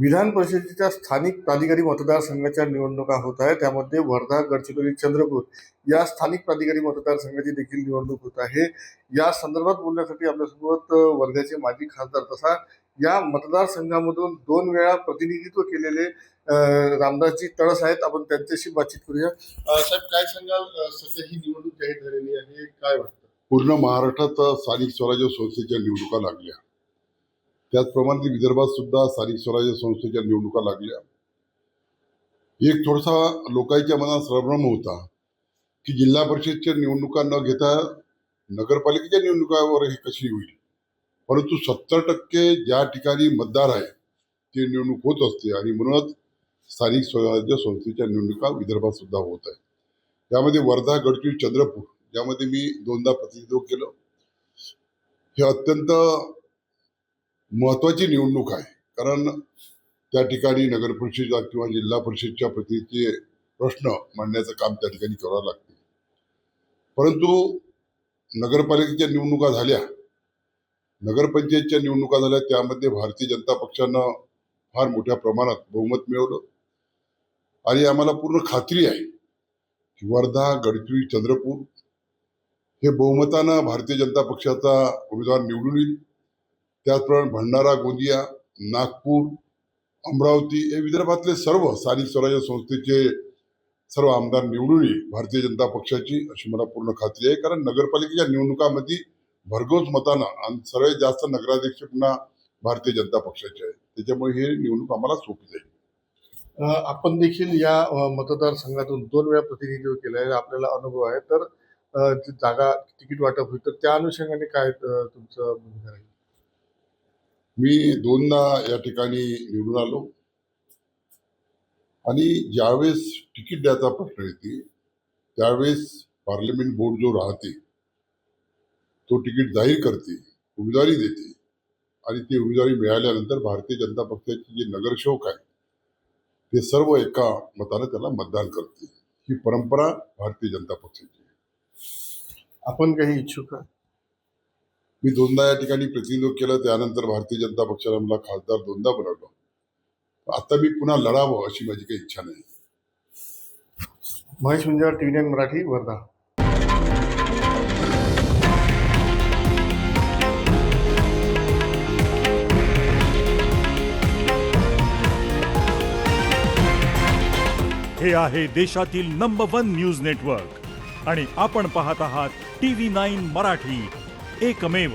विधान परिषदेच्या स्थानिक प्राधिकारी मतदारसंघाच्या निवडणुका होत आहेत. त्यामध्ये वर्धा, गडचिरोली, चंद्रपूर या स्थानिक प्राधिकारी मतदारसंघाची देखील निवडणूक होत आहे. या संदर्भात बोलण्यासाठी आपल्यासोबत वर्ध्याचे माजी खासदार तसा या मतदारसंघामधून 2 वेळा प्रतिनिधित्व केलेले रामदासजी तळस आहेत. आपण त्यांच्याशी बातचीत करूया. साहेब, काय सांगाल, सध्या ही निवडणूक जाहीर झालेली आहे, काय वाटतं? पूर्ण महाराष्ट्रात स्थानिक स्वराज्य संस्थेच्या निवडणुका लागल्या. त्याचप्रमाणे विदर्भात सुद्धा स्थानिक स्वराज्य संस्थेच्या निवडणुका लागल्या. एक थोडासा लोकांच्या मनात संभ्रम होता की जिल्हा परिषदच्या निवडणुका न घेता नगरपालिकेच्या निवडणुकावर हे कशी होईल. परंतु 70% ज्या ठिकाणी मतदार आहे ते निवडणूक होत असते आणि म्हणूनच स्थानिक स्वराज्य संस्थेच्या निवडणुका विदर्भात सुद्धा होत आहे. त्यामध्ये वर्धा, गडचिरोली, चंद्रपूर यामध्ये मी 2दा प्रतिनिधित्व केलं. हे अत्यंत महत्वाची निवडणूक आहे, कारण त्या ठिकाणी नगर परिषद किंवा जिल्हा परिषदच्या प्रतिनिधीचे प्रश्न मांडण्याचं काम त्या ठिकाणी करावं लागते. परंतु नगरपालिकेच्या निवडणुका झाल्या, नगरपंचायतच्या निवडणुका झाल्या, त्यामध्ये भारतीय जनता पक्षानं फार मोठ्या प्रमाणात बहुमत मिळवलं आणि आम्हाला पूर्ण खात्री आहे की वर्धा, गडचिरोली, चंद्रपूर हे बहुमतानं भारतीय जनता पक्षाचा उमेदवार निवडून येईल. त्याचप्रमाणे भंडारा, गोंदिया, नागपूर, अमरावती हे विदर्भातले सर्व स्थानिक स्वराज्य संस्थेचे सर्व आमदार निवडून येईल भारतीय जनता पक्षाची, अशी मला पूर्ण खात्री आहे. कारण नगरपालिकेच्या निवडणुकामध्ये भरघोस मतानं आणि सर्वात जास्त नगराध्यक्ष पुन्हा भारतीय जनता पक्षाचे आहे. त्याच्यामुळे हे निवडणूक आम्हाला सोपी जाईल. आपण देखील या मतदारसंघातून 2 वेळा प्रतिनिधित्व केलं आहे, आपल्याला अनुभव आहे. तर जागा तिकीट वाटप होईल, तर त्या अनुषंगाने काय तुमचं भूमिका आहे? मी 2दा या ठिकाणी निवडून आलो आणि ज्यावेळेस तिकीट द्यायचा प्रश्न येते त्यावेळेस पार्लमेंट बोर्ड जो राहते तो तिकीट जाहीर करते, उमेदवारी देते आणि ती उमेदवारी मिळाल्यानंतर भारतीय जनता पक्षाचे जे नगरसेवक आहे ते सर्व एका मताने त्याला मतदान करते. ही परंपरा भारतीय जनता पक्षाची. आपण काही इच्छुक आहात? मी 2दा या ठिकाणी प्रतिनिधित्व केलं. त्यानंतर भारतीय जनता पक्षाने मला खासदार 2दा बनवलं. आता मी पुन्हा लढावं अशी माझी काही इच्छा नाही. महेश मुंजावर, TV9 मराठी, वर्धा. हे आहे देशातील नंबर 1 न्यूज नेटवर्क आणि आपण पाहत आहात TV9 मराठी, एकमेव.